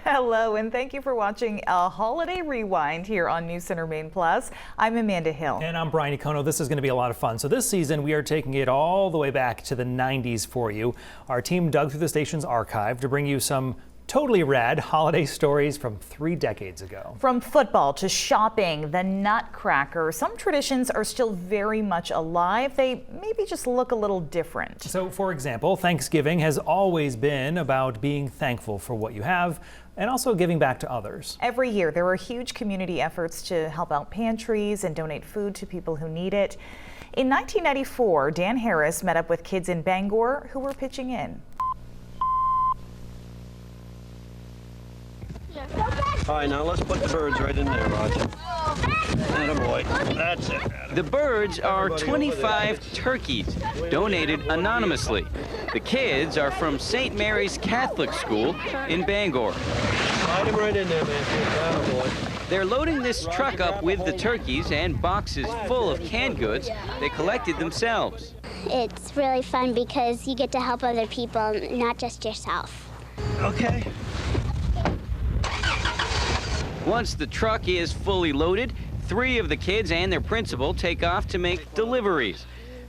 Hello, and thank you for watching a Holiday Rewind here on News Center Maine Plus. I'm Amanda Hill. And I'm Brian Econo. This is going to be a lot of fun. So this season, we are taking it all the way back to the 90s for you. Our team dug through the station's archive to bring you some totally rad holiday stories from 3 decades ago. From football to shopping, the Nutcracker, some traditions are still very much alive. They maybe just look a little different. So, for example, Thanksgiving has always been about being thankful for what you have and also giving back to others. Every year, there are huge community efforts to help out pantries and donate food to people who need it. In 1994, Dan Harris met up with kids in Bangor who were pitching in. All right, now let's put the birds right in there, Roger. Attaboy. That's it. The birds are 25 turkeys, donated anonymously. The kids are from St. Mary's Catholic School in Bangor. Slide them right in there, man. Attaboy. They're loading this truck up with the turkeys and boxes full of canned goods they collected themselves. It's really fun because you get to help other people, not just yourself. Okay. Once the truck is fully loaded, 3 of the kids and their principal take off to make deliveries.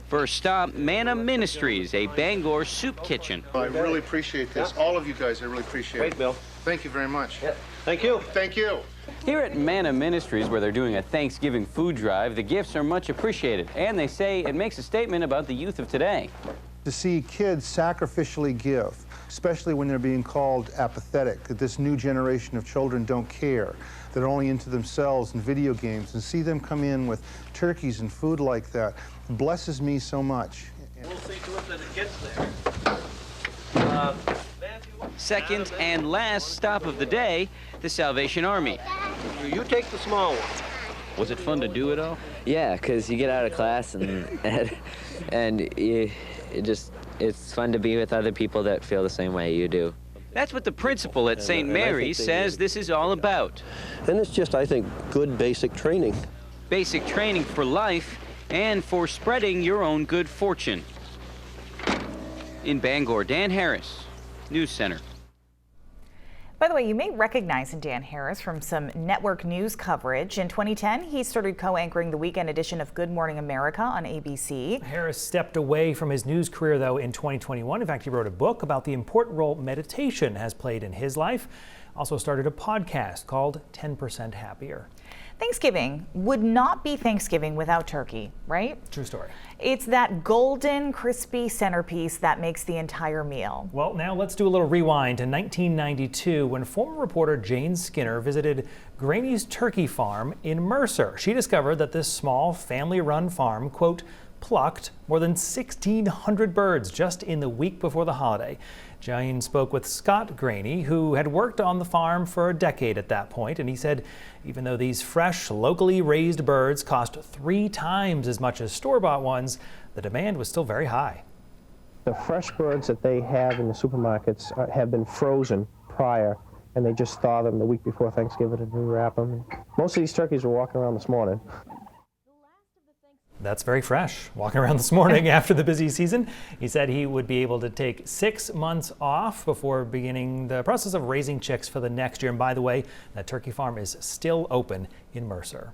First stop, Manna Ministries, a Bangor soup kitchen. I really appreciate this. All of you guys, I really appreciate it. Great, Bill. Thank you very much. Thank you. Thank you. Here at Manna Ministries, where they're doing a Thanksgiving food drive, the gifts are much appreciated, and they say it makes a statement about the youth of today. To see kids sacrificially give, especially when they're being called apathetic, that this new generation of children don't care, that are only into themselves and video games, and see them come in with turkeys and food like that blesses me so much. We'll see to it that it gets there. Second and last stop of the day, the Salvation Army. You take the small one. Was it fun to do it all? Yeah, because you get out of class and it's fun to be with other people that feel the same way you do. That's what the principal at St. Mary's says this is all about. And it's just, I think, good basic training. Basic training for life and for spreading your own good fortune. In Bangor, Dan Harris, News Center. By the way, you may recognize Dan Harris from some network news coverage. In 2010, he started co-anchoring the weekend edition of Good Morning America on ABC. Harris stepped away from his news career, though, in 2021. In fact, he wrote a book about the important role meditation has played in his life. Also started a podcast called 10% Happier. Thanksgiving would not be Thanksgiving without turkey, right? True story. It's that golden, crispy centerpiece that makes the entire meal. Well, now let's do a little rewind to 1992 when former reporter Jane Skinner visited Graney's turkey farm in Mercer. She discovered that this small family-run farm, quote, plucked more than 1,600 birds just in the week before the holiday. Jane spoke with Scott Graney, who had worked on the farm for a decade at that point, and he said even though these fresh, locally raised birds cost 3 times as much as store-bought ones, the demand was still very high. The fresh birds that they have in the supermarkets have been frozen prior, and they just thaw them the week before Thanksgiving and rewrap them. Most of these turkeys were walking around this morning. That's very fresh. Walking around this morning after the busy season. He said he would be able to take 6 months off before beginning the process of raising chicks for the next year. And by the way, that turkey farm is still open in Mercer.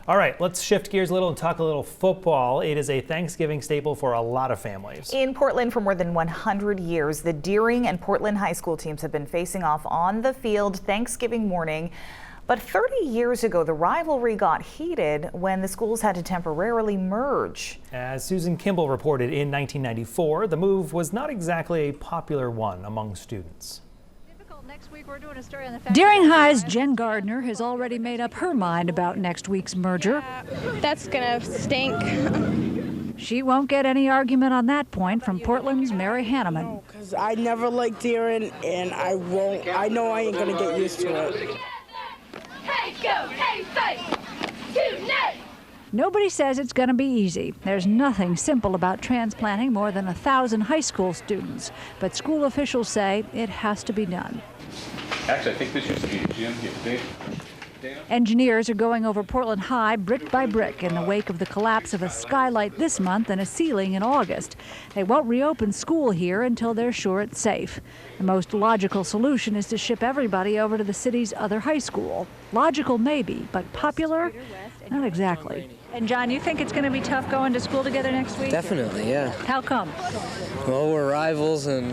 All right, let's shift gears a little and talk a little football. It is a Thanksgiving staple for a lot of families. In Portland for more than 100 years, the Deering and Portland High School teams have been facing off on the field Thanksgiving morning. But 30 years ago, the rivalry got heated when the schools had to temporarily merge. As Susan Kimball reported in 1994, the move was not exactly a popular one among students. Deering High's Jen Gardner has already made up her mind about next week's merger. That's gonna stink. She won't get any argument on that point from Portland's Mary Hanneman. Because I never liked Deering, and I know I ain't gonna get used to it. Hey, go, hey, fight, tonight. Nobody says it's going to be easy. There's nothing simple about transplanting more than 1,000 high school students, but school officials say it has to be done. Actually, I think this used to be a gym here, Dave. Engineers are going over Portland High brick by brick in the wake of the collapse of a skylight this month and a ceiling in August. They won't reopen school here until they're sure it's safe. The most logical solution is to ship everybody over to the city's other high school. Logical maybe, but popular? Not exactly. And John, you think it's going to be tough going to school together next week? Definitely, yeah. How come? Well, we're rivals, and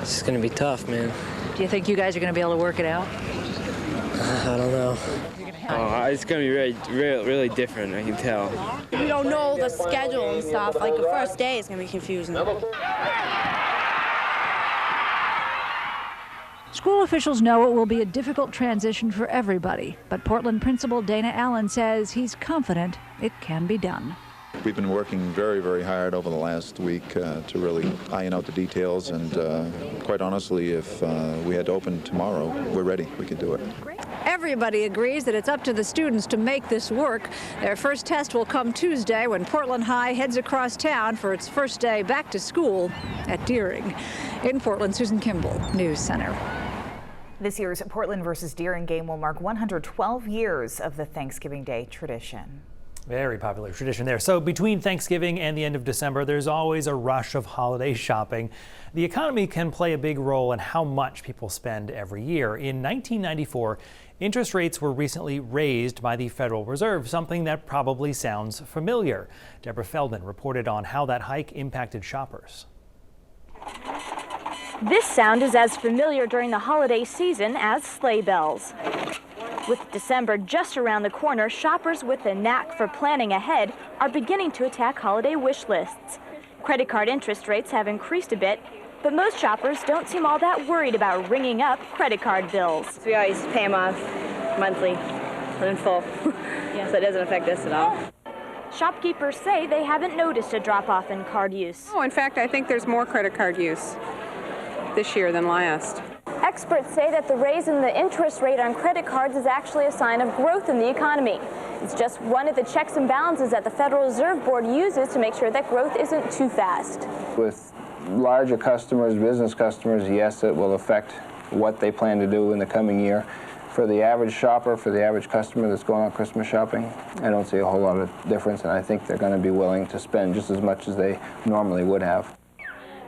it's going to be tough, man. Do you think you guys are going to be able to work it out? I don't know. It's going to be really different, I can tell. We don't know the schedule and stuff. Like the first day is going to be confusing. School officials know it will be a difficult transition for everybody, but Portland Principal Dana Allen says he's confident it can be done. We've been working very, very hard over the last week to really iron out the details, and quite honestly, if we had to open tomorrow, we're ready. We could do it. Everybody agrees that it's up to the students to make this work. Their first test will come Tuesday when Portland High heads across town for its first day back to school at Deering. In Portland, Susan Kimball, News Center. This year's Portland versus Deering game will mark 112 years of the Thanksgiving Day tradition. Very popular tradition there. So between Thanksgiving and the end of December, there's always a rush of holiday shopping. The economy can play a big role in how much people spend every year. In 1994, interest rates were recently raised by the Federal Reserve, something that probably sounds familiar. Deborah Feldman reported on how that hike impacted shoppers. This sound is as familiar during the holiday season as sleigh bells. With December just around the corner, shoppers with a knack for planning ahead are beginning to attack holiday wish lists. Credit card interest rates have increased a bit, but most shoppers don't seem all that worried about ringing up credit card bills. We always pay them off monthly and in full, so it doesn't affect us at all. Shopkeepers say they haven't noticed a drop-off in card use. Oh, in fact, I think there's more credit card use this year than last. Experts say that the raise in the interest rate on credit cards is actually a sign of growth in the economy. It's just one of the checks and balances that the Federal Reserve Board uses to make sure that growth isn't too fast. With larger customers, business customers, yes, it will affect what they plan to do in the coming year. For the average shopper, for the average customer that's going on Christmas shopping, I don't see a whole lot of difference, and I think they're going to be willing to spend just as much as they normally would have.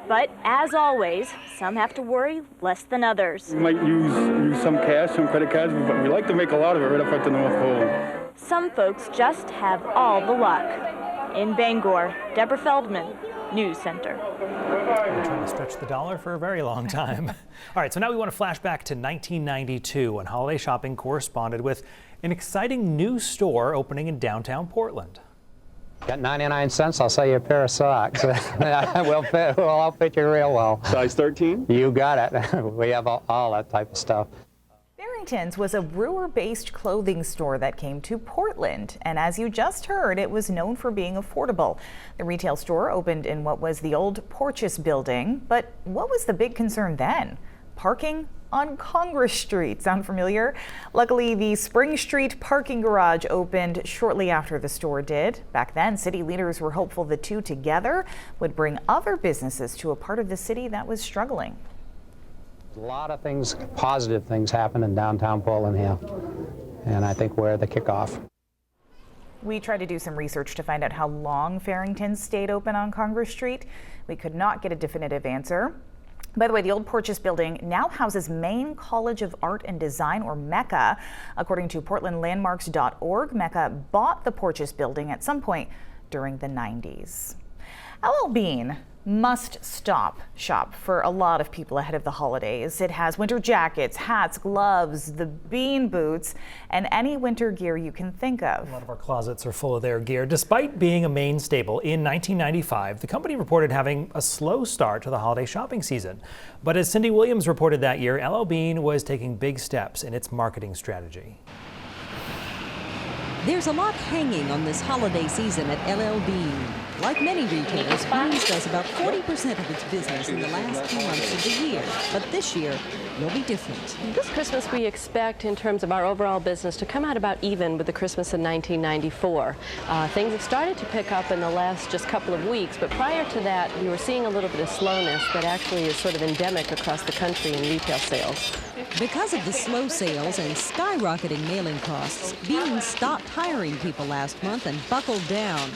But as always, some have to worry less than others. We might use some cash, some credit cards, but we like to make a lot of it right up at the North Pole. Some folks just have all the luck. In Bangor, Deborah Feldman, News Center. We're trying to stretch the dollar for a very long time. All right, so now we want to flash back to 1992 when holiday shopping corresponded with an exciting new store opening in downtown Portland. Got 99 cents, I'll sell you a pair of socks. We'll all fit you real well. Size 13? You got it. We have all that type of stuff. Barrington's was a brewer-based clothing store that came to Portland, and as you just heard, it was known for being affordable. The retail store opened in what was the old Porches building, but what was the big concern then? Parking on Congress Street. Sound familiar? Luckily, the Spring Street parking garage opened shortly after the store did. Back then, city leaders were hopeful the two together would bring other businesses to a part of the city that was struggling. A lot of things, positive things happen in downtown Portland here, and I think we're the kickoff. We tried to do some research to find out how long Farrington's stayed open on Congress Street. We could not get a definitive answer. By the way, the old Porches building now houses Maine College of Art and Design, or MECA. According to PortlandLandmarks.org, MECA bought the Porches building at some point during the 90s. LL Bean must stop shop for a lot of people ahead of the holidays. It has winter jackets, hats, gloves, the bean boots, and any winter gear you can think of. A lot of our closets are full of their gear. Despite being a Maine staple in 1995, the company reported having a slow start to the holiday shopping season. But as Cindy Williams reported that year, LL Bean was taking big steps in its marketing strategy. There's a lot hanging on this holiday season at LL Bean. Like many retailers, Bean's does about 40% of its business in the last 2 months of the year. But this year will be different. This Christmas we expect, in terms of our overall business, to come out about even with the Christmas in 1994. Things have started to pick up in the last just couple of weeks, but prior to that we were seeing a little bit of slowness that actually is sort of endemic across the country in retail sales. Because of the slow sales and skyrocketing mailing costs, Bean stopped hiring people last month and buckled down.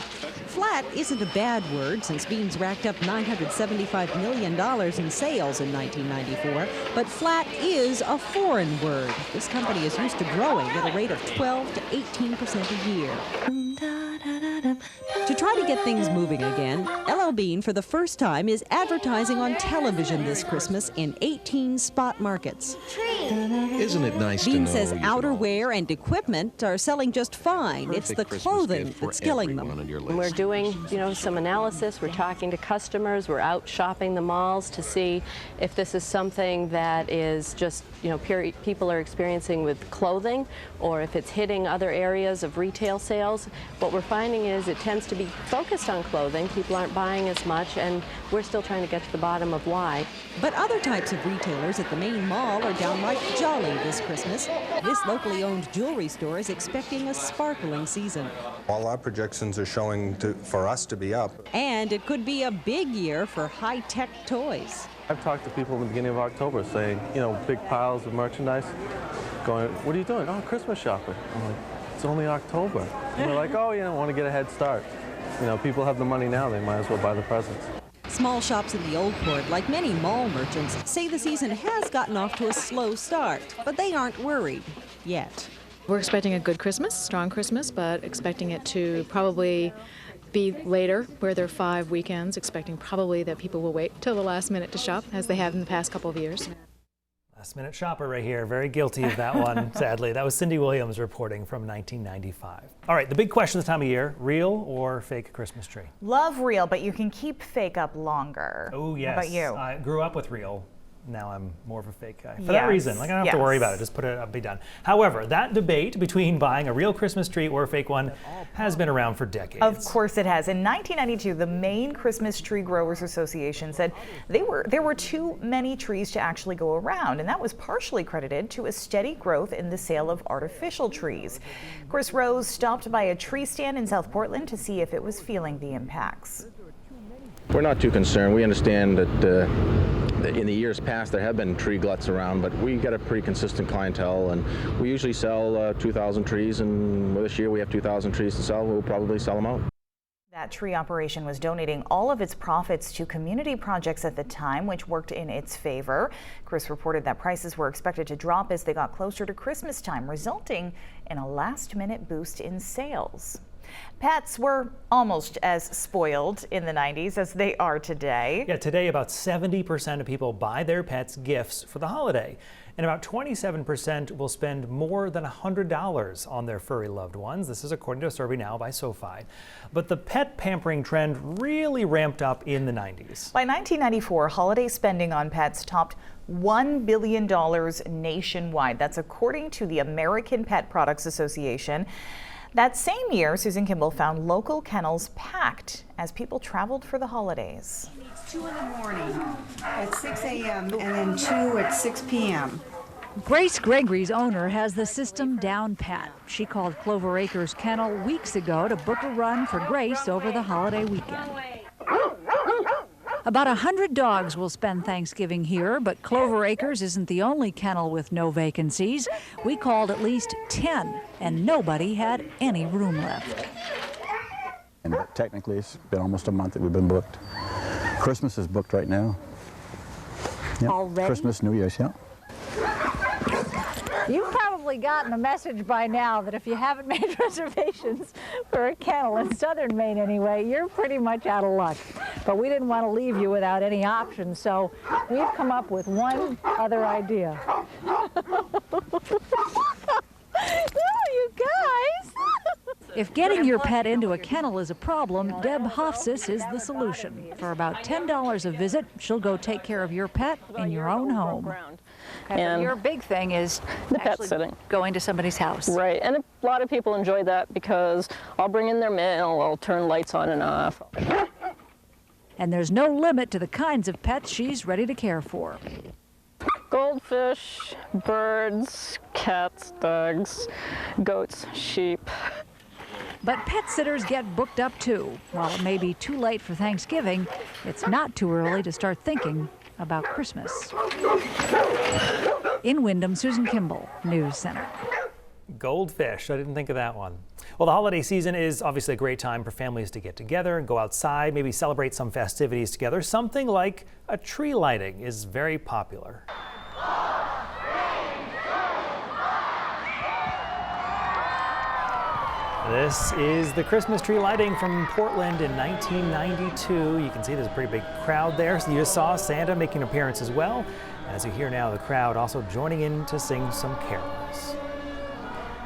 Flat isn't a bad word since Bean's racked up $975 million in sales in 1994, but flat is a foreign word. This company is used to growing at a rate of 12 to 18% a year. To try to get things moving again, LL Bean for the first time is advertising on television this Christmas in 18 spot markets. Isn't it nice Bean to know says you can outerwear and equipment are selling just fine. It's the Christmas clothing gift for that's killing them. everyone on your list. We're doing, some analysis. We're talking to customers. We're out shopping the malls to see if this is something that is just, people are experiencing with clothing, or if it's hitting other areas of retail sales. What we're finding is it tends to be focused on clothing. People aren't buying as much, and we're still trying to get to the bottom of why. But other types of retailers at the Maine Mall are downright jolly this Christmas. This locally owned jewelry store is expecting a sparkling season. All our projections are showing for us to be up. And it could be a big year for high-tech toys. I've talked to people in the beginning of October saying, big piles of merchandise, going, what are you doing? Oh, Christmas shopping. I'm like, it's only October. And they're like, oh, want to get a head start. People have the money now, they might as well buy the presents. Small shops in the Old Port, like many mall merchants, say the season has gotten off to a slow start, but they aren't worried yet. We're expecting a good Christmas, strong Christmas, but expecting it to probably be later, where there are 5 weekends, expecting probably that people will wait till the last minute to shop, as they have in the past couple of years. Last minute shopper right here, very guilty of that one, sadly. That was Cindy Williams reporting from 1995. All right, the big question this time of year, real or fake Christmas tree? Love real, but you can keep fake up longer. Oh, yes. How about you? I grew up with real. Now I'm more of a fake guy. For that reason, I don't have to worry about it. Just put it up, be done. However, that debate between buying a real Christmas tree or a fake one has been around for decades. Of course it has. In 1992, the Maine Christmas Tree Growers Association said there were too many trees to actually go around, and that was partially credited to a steady growth in the sale of artificial trees. Chris Rose stopped by a tree stand in South Portland to see if it was feeling the impacts. We're not too concerned. We understand that in the years past there have been tree gluts around, but we got a pretty consistent clientele, and we usually sell 2,000 trees, and this year we have 2,000 trees to sell. We'll probably sell them out. That tree operation was donating all of its profits to community projects at the time, which worked in its favor. Chris reported that prices were expected to drop as they got closer to Christmas time, resulting in a last-minute boost in sales. Pets were almost as spoiled in the 90s as they are today. Yeah, today about 70% of people buy their pets gifts for the holiday, and about 27% will spend more than $100 on their furry loved ones. This is according to a survey now by SoFi. But the pet pampering trend really ramped up in the 90s. By 1994, holiday spending on pets topped $1 billion nationwide. That's according to the American Pet Products Association. That same year, Susan Kimball found local kennels packed as people traveled for the holidays. It's 2 in the morning at 6 a.m. and then 2 at 6 p.m. Grace Gregory's owner has the system down pat. She called Clover Acres Kennel weeks ago to book a run for Grace over the holiday weekend. About 100 dogs will spend Thanksgiving here, but Clover Acres isn't the only kennel with no vacancies. We called at least 10, and nobody had any room left. And technically, it's been almost a month that we've been booked. Christmas is booked right now. Yep. Already? Christmas, New Year's, yeah. You've probably gotten a message by now that if you haven't made reservations for a kennel in southern Maine anyway, you're pretty much out of luck. But we didn't want to leave you without any options, so we've come up with one other idea. Oh, you guys! If getting your pet into a kennel is a problem, Deb Hofsis is the solution. For about $10 a visit, she'll go take care of your pet in your own home. And your big thing is the pet sitting. Going to somebody's house. Right, and a lot of people enjoy that because I'll bring in their mail, I'll turn lights on and off. And there's no limit to the kinds of pets she's ready to care for. Goldfish, birds, cats, dogs, goats, sheep. But pet sitters get booked up too. While it may be too late for Thanksgiving, it's not too early to start thinking about Christmas. In Windham, Susan Kimball, News Center. Goldfish, I didn't think of that one. Well, the holiday season is obviously a great time for families to get together and go outside, maybe celebrate some festivities together. Something like a tree lighting is very popular. This is the Christmas tree lighting from Portland in 1992. You can see there's a pretty big crowd there. So you just saw Santa making an appearance as well. As you hear now, the crowd also joining in to sing some carols.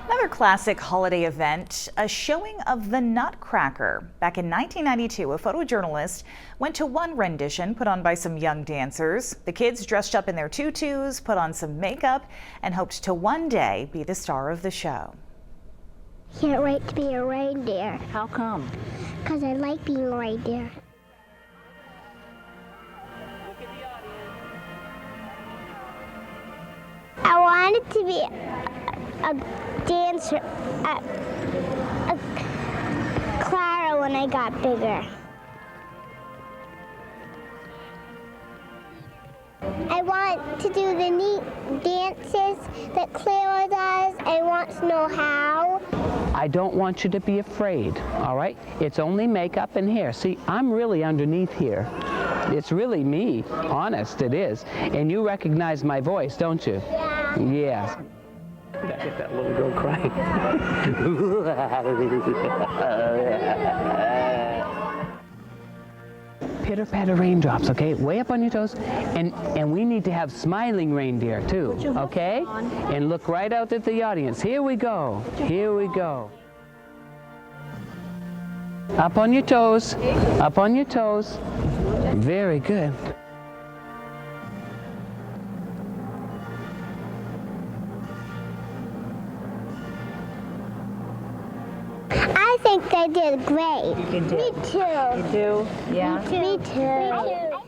Another classic holiday event, a showing of the Nutcracker. Back in 1992, a photojournalist went to one rendition put on by some young dancers. The kids dressed up in their tutus, put on some makeup, and hoped to one day be the star of the show. Can't wait to be a reindeer. How come? Because I like being a reindeer. I wanted to be a dancer at Clara when I got bigger. I want to do the neat dances that Clara does. I want to know how. I don't want you to be afraid, all right? It's only makeup and hair. See, I'm really underneath here. It's really me, honest, it is. And you recognize my voice, don't you? Yeah. Yeah. Get that little girl crying. Pitter patter raindrops, okay? Way up on your toes. And we need to have smiling reindeer too, okay? And look right out at the audience. Here we go. Here we go. Up on your toes. Up on your toes. Very good. I think I did great. Me too. You do? Yeah. Me too.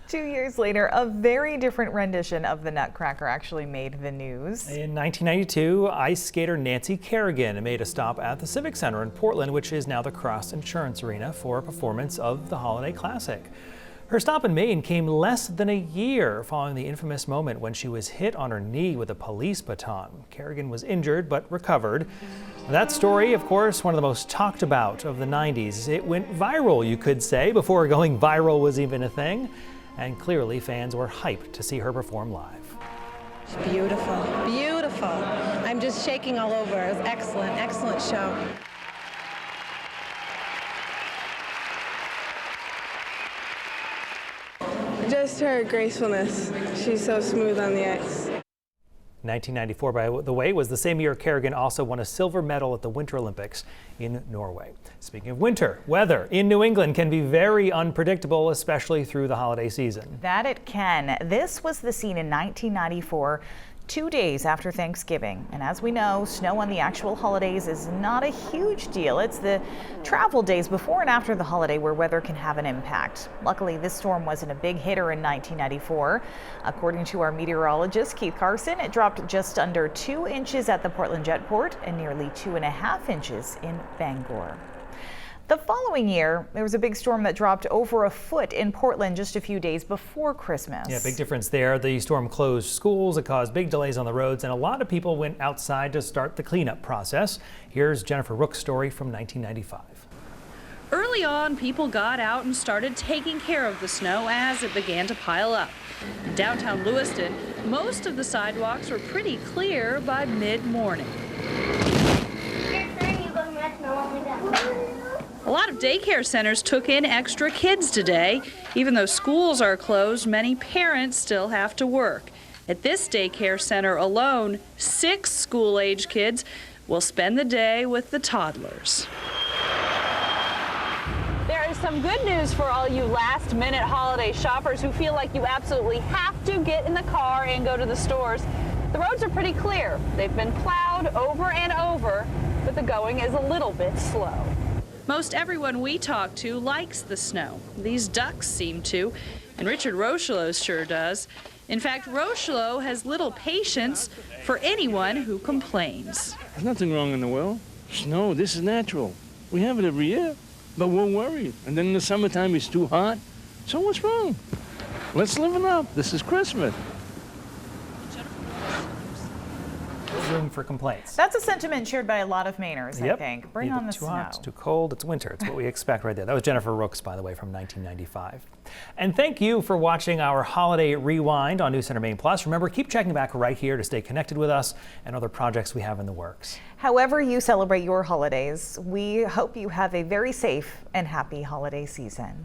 2 years later, a very different rendition of the Nutcracker actually made the news. In 1992, ice skater Nancy Kerrigan made a stop at the Civic Center in Portland, which is now the Cross Insurance Arena, for a performance of the holiday classic. Her stop in Maine came less than a year following the infamous moment when she was hit on her knee with a police baton. Kerrigan was injured but recovered. That story, of course, one of the most talked about of the 90s. It went viral, you could say, before going viral was even a thing. And clearly fans were hyped to see her perform live. It's beautiful, beautiful. I'm just shaking all over. It was excellent, excellent show. Just her gracefulness. She's so smooth on the ice. 1994, by the way, was the same year Kerrigan also won a silver medal at the Winter Olympics in Norway. Speaking of winter, weather in New England can be very unpredictable, especially through the holiday season. That it can. This was the scene in 1994. 2 days after Thanksgiving. And as we know, snow on the actual holidays is not a huge deal. It's the travel days before and after the holiday where weather can have an impact. Luckily, this storm wasn't a big hitter in 1994. According to our meteorologist, Keith Carson, it dropped just under 2 inches at the Portland Jetport and nearly 2.5 inches in Bangor. The following year, there was a big storm that dropped over a foot in Portland just a few days before Christmas. Yeah, big difference there. The storm closed schools, it caused big delays on the roads, and a lot of people went outside to start the cleanup process. Here's Jennifer Rook's story from 1995. Early on, people got out and started taking care of the snow as it began to pile up. In downtown Lewiston, most of the sidewalks were pretty clear by mid-morning. A lot of daycare centers took in extra kids today. Even though schools are closed, many parents still have to work. At this daycare center alone, 6 school-age kids will spend the day with the toddlers. There is some good news for all you last-minute holiday shoppers who feel like you absolutely have to get in the car and go to the stores. The roads are pretty clear. They've been plowed over and over, but the going is a little bit slow. Most everyone we talk to likes the snow. These ducks seem to, and Richard Rochelow sure does. In fact, Rochelow has little patience for anyone who complains. There's nothing wrong in the world. Snow, this is natural. We have it every year, but we're worried. And then in the summertime, it's too hot. So what's wrong? Let's live it up. This is Christmas. room for complaints. That's a sentiment shared by a lot of Mainers, Yep. I think. Bring Either on the too snow. hot, too cold, it's winter. It's what we expect right there. That was Jennifer Rooks, by the way, from 1995. And thank you for watching our Holiday Rewind on News Center Maine Plus. Remember, keep checking back right here to stay connected with us and other projects we have in the works. However you celebrate your holidays, we hope you have a very safe and happy holiday season.